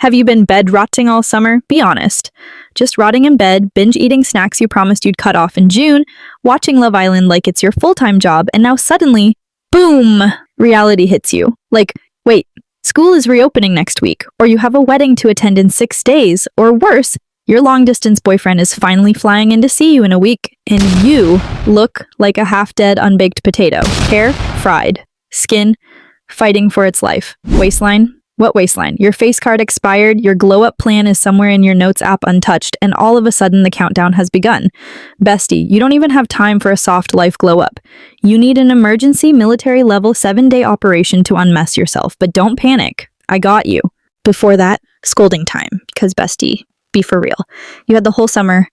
Have you been bedrotting all summer? Be honest. Just rotting in bed, binge eating snacks you promised you'd cut off in June, watching Love Island like it's your full-time job, and now suddenly, boom, reality hits you. Like, wait, school is reopening next week, or you have a wedding to attend in 6 days, or worse, your long-distance boyfriend is finally flying in to see you in a week, and you look like a half-dead unbaked potato. Hair, fried. Skin, fighting for its life. Waistline? What waistline? Your face card expired, your glow-up plan is somewhere in your notes app untouched, and all of a sudden the countdown has begun. Bestie, you don't even have time for a soft life glow-up. You need an emergency military-level 7-day operation to unmess yourself, but don't panic. I got you. Before that, scolding time, because bestie, be for real. You had the whole summer.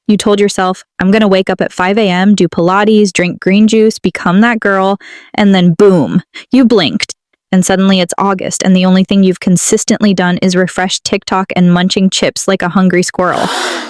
You told yourself, I'm gonna wake up at 5 a.m., do Pilates, drink green juice, become that girl, and then boom, you blinked. And suddenly it's August, and the only thing you've consistently done is refresh TikTok and munching chips like a hungry squirrel.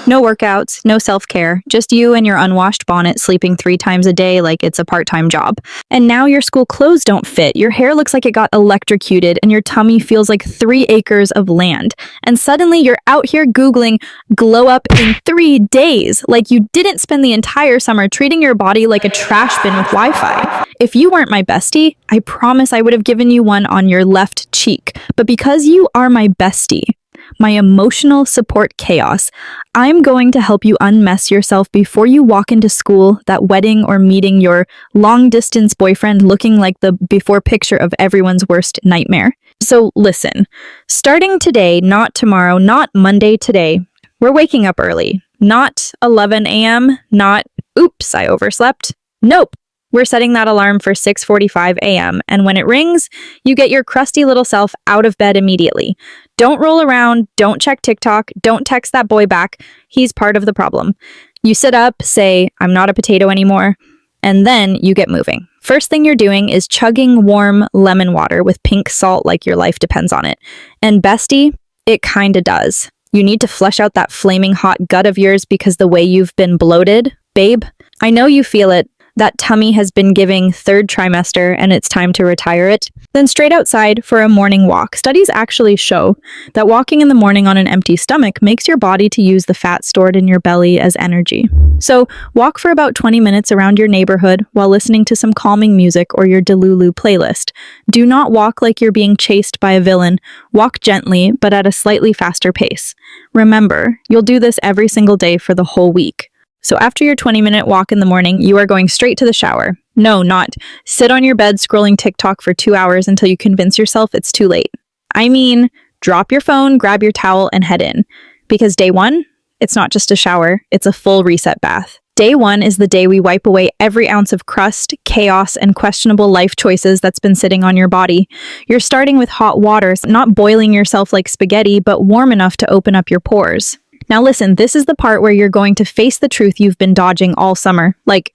No workouts, no self-care, just you and your unwashed bonnet sleeping 3 times a day like it's a part-time job. And now your school clothes don't fit, your hair looks like it got electrocuted, and your tummy feels like 3 acres of land. And suddenly you're out here Googling glow up in 3 days, like you didn't spend the entire summer treating your body like a trash bin with Wi-Fi. If you weren't my bestie, I promise I would have given you one on your left cheek. But because you are my bestie, my emotional support chaos, I'm going to help you unmess yourself before you walk into school, that wedding, or meeting your long-distance boyfriend looking like the before picture of everyone's worst nightmare. So listen, starting today, not tomorrow, not Monday, today, we're waking up early. Not 11 a.m., not, oops, I overslept. Nope. We're setting that alarm for 6:45 a.m., and when it rings, you get your crusty little self out of bed immediately. Don't roll around, don't check TikTok, don't text that boy back. He's part of the problem. You sit up, say, I'm not a potato anymore, and then you get moving. First thing you're doing is chugging warm lemon water with pink salt like your life depends on it. And bestie, it kinda does. You need to flush out that flaming hot gut of yours because the way you've been bloated, babe, I know you feel it. That tummy has been giving 3rd trimester and it's time to retire it. Then straight outside for a morning walk. Studies actually show that walking in the morning on an empty stomach makes your body to use the fat stored in your belly as energy. So walk for about 20 minutes around your neighborhood while listening to some calming music or your Delulu playlist. Do not walk like you're being chased by a villain. Walk gently, but at a slightly faster pace. Remember, you'll do this every single day for the whole week. So after your 20-minute walk in the morning, you are going straight to the shower. No, not sit on your bed scrolling TikTok for 2 hours until you convince yourself it's too late. I mean, drop your phone, grab your towel, and head in. Because day 1, it's not just a shower, it's a full reset bath. Day 1 is the day we wipe away every ounce of crust, chaos, and questionable life choices that's been sitting on your body. You're starting with hot water, not boiling yourself like spaghetti, but warm enough to open up your pores. Now listen, this is the part where you're going to face the truth you've been dodging all summer. Like,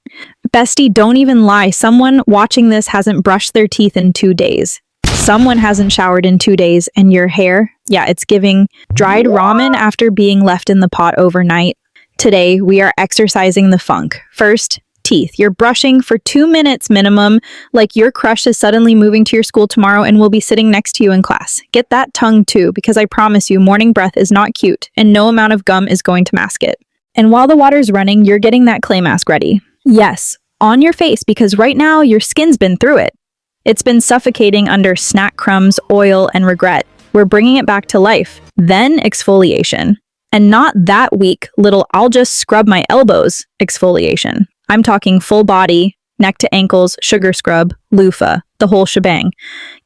bestie, don't even lie. Someone watching this hasn't brushed their teeth in 2 days. Someone hasn't showered in 2 days, and your hair, yeah, it's giving dried ramen after being left in the pot overnight. Today, we are exercising the funk. First, teeth. You're brushing for 2 minutes minimum, like your crush is suddenly moving to your school tomorrow and will be sitting next to you in class. Get that tongue too, because I promise you, morning breath is not cute, and no amount of gum is going to mask it. And while the water's running, you're getting that clay mask ready. Yes, on your face, because right now, your skin's been through it. It's been suffocating under snack crumbs, oil, and regret. We're bringing it back to life. Then exfoliation. And not that weak little I'll just scrub my elbows exfoliation. I'm talking full body, neck to ankles, sugar scrub, loofah, the whole shebang.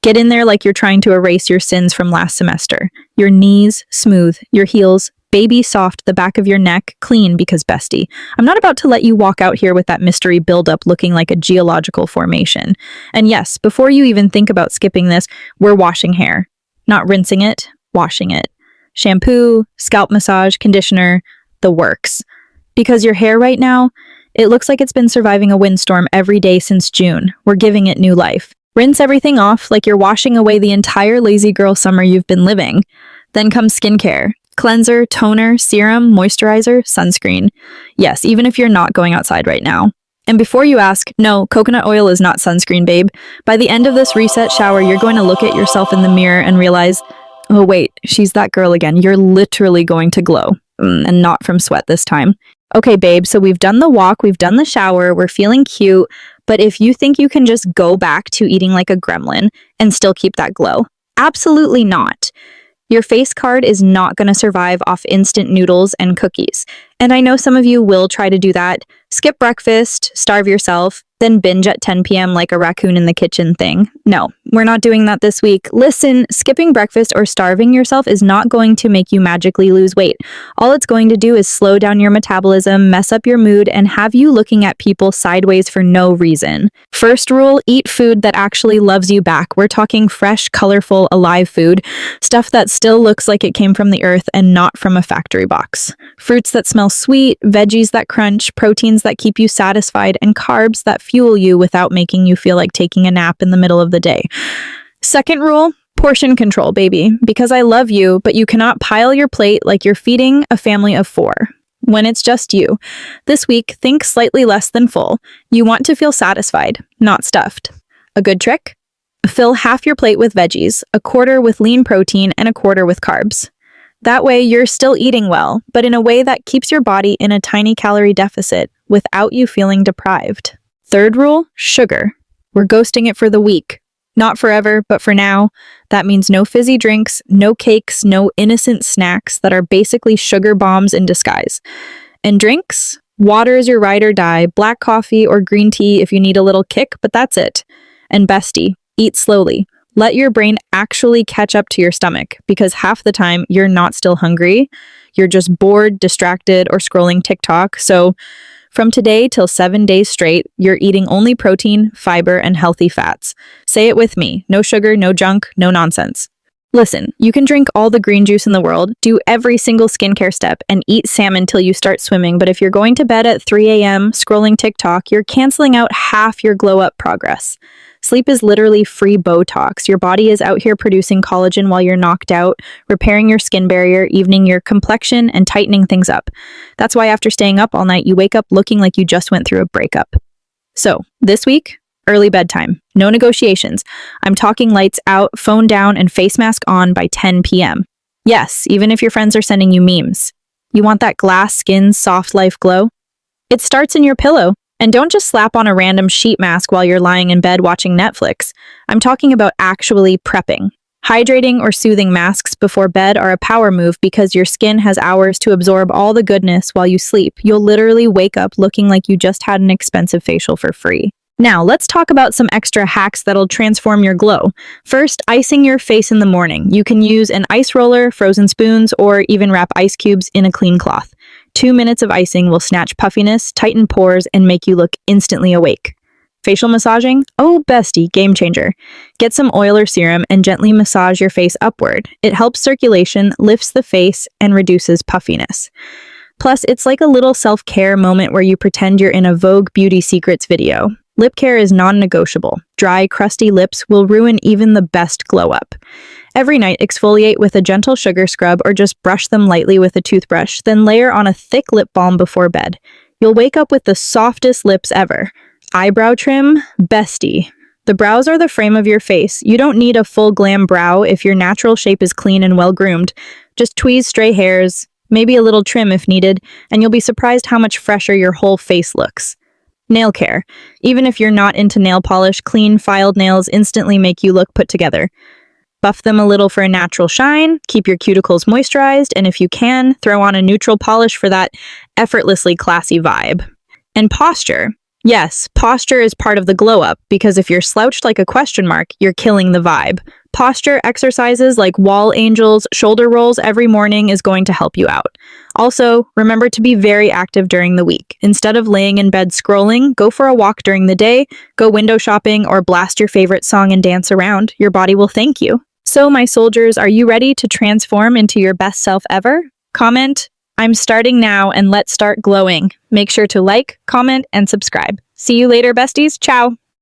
Get in there like you're trying to erase your sins from last semester. Your knees smooth, your heels baby soft, the back of your neck clean, because bestie, I'm not about to let you walk out here with that mystery buildup looking like a geological formation. And yes, before you even think about skipping this, we're washing hair. Not rinsing it, washing it. Shampoo, scalp massage, conditioner, the works. Because your hair right now, it looks like it's been surviving a windstorm every day since June. We're giving it new life. Rinse everything off like you're washing away the entire lazy girl summer you've been living. Then comes skincare. Cleanser, toner, serum, moisturizer, sunscreen. Yes, even if you're not going outside right now. And before you ask, no, coconut oil is not sunscreen, babe. By the end of this reset shower, you're going to look at yourself in the mirror and realize, Oh wait, she's that girl again. You're literally going to glow. And not from sweat this time. Okay, babe, so we've done the walk, we've done the shower, we're feeling cute, but if you think you can just go back to eating like a gremlin and still keep that glow, absolutely not. Your face card is not going to survive off instant noodles and cookies. And I know some of you will try to do that. Skip breakfast, starve yourself, then binge at 10 p.m. like a raccoon in the kitchen thing. No, we're not doing that this week. Listen, skipping breakfast or starving yourself is not going to make you magically lose weight. All it's going to do is slow down your metabolism, mess up your mood, and have you looking at people sideways for no reason. First rule, eat food that actually loves you back. We're talking fresh, colorful, alive food. Stuff that still looks like it came from the earth and not from a factory box. Fruits that smell sweet, veggies that crunch, proteins that keep you satisfied, and carbs that fuel you without making you feel like taking a nap in the middle of the day. Second rule, portion control, baby. Because I love you, but you cannot pile your plate like you're feeding a family of 4. When it's just you. This week, think slightly less than full. You want to feel satisfied, not stuffed. A good trick? Fill half your plate with veggies, a quarter with lean protein, and a quarter with carbs. That way, you're still eating well, but in a way that keeps your body in a tiny calorie deficit without you feeling deprived. Third rule, sugar. We're ghosting it for the week. Not forever, but for now. That means no fizzy drinks, no cakes, no innocent snacks that are basically sugar bombs in disguise. And drinks? Water is your ride or die, black coffee or green tea if you need a little kick, but that's it. And Bestie, eat slowly. Let your brain actually catch up to your stomach, because half the time you're not still hungry. You're just bored, distracted, or scrolling TikTok. So from today till 7 days straight, you're eating only protein, fiber, and healthy fats. Say it with me. No sugar, no junk, no nonsense. Listen, you can drink all the green juice in the world, do every single skincare step, and eat salmon till you start swimming, but if you're going to bed at 3 a.m. scrolling TikTok, you're canceling out half your glow-up progress. Sleep is literally free Botox. Your body is out here producing collagen while you're knocked out, repairing your skin barrier, evening your complexion, and tightening things up. That's why after staying up all night, you wake up looking like you just went through a breakup. So, this week, early bedtime. No negotiations. I'm talking lights out, phone down, and face mask on by 10 p.m. Yes, even if your friends are sending you memes. You want that glass skin, soft life glow? It starts in your pillow. And don't just slap on a random sheet mask while you're lying in bed watching Netflix. I'm talking about actually prepping. Hydrating or soothing masks before bed are a power move because your skin has hours to absorb all the goodness while you sleep. You'll literally wake up looking like you just had an expensive facial for free. Now, let's talk about some extra hacks that'll transform your glow. First, icing your face in the morning. You can use an ice roller, frozen spoons, or even wrap ice cubes in a clean cloth. 2 minutes of icing will snatch puffiness, tighten pores, and make you look instantly awake. Facial massaging? Oh, Bestie, game changer. Get some oil or serum and gently massage your face upward. It helps circulation, lifts the face, and reduces puffiness. Plus, it's like a little self-care moment where you pretend you're in a Vogue Beauty Secrets video. Lip care is non-negotiable. Dry, crusty lips will ruin even the best glow-up. Every night, exfoliate with a gentle sugar scrub or just brush them lightly with a toothbrush, then layer on a thick lip balm before bed. You'll wake up with the softest lips ever. Eyebrow trim? Bestie. The brows are the frame of your face. You don't need a full glam brow if your natural shape is clean and well-groomed. Just tweeze stray hairs, maybe a little trim if needed, and you'll be surprised how much fresher your whole face looks. Nail care. Even if you're not into nail polish, clean, filed nails instantly make you look put together. Buff them a little for a natural shine, keep your cuticles moisturized, and if you can, throw on a neutral polish for that effortlessly classy vibe. And posture. Yes, posture is part of the glow up, because if you're slouched like a question mark, you're killing the vibe. Posture exercises like wall angels, shoulder rolls every morning is going to help you out. Also, remember to be very active during the week. Instead of laying in bed scrolling, go for a walk during the day, go window shopping, or blast your favorite song and dance around. Your body will thank you. So, my soldiers, are you ready to transform into your best self ever? Comment, I'm starting now, and let's start glowing. Make sure to like, comment, and subscribe. See you later, besties. Ciao.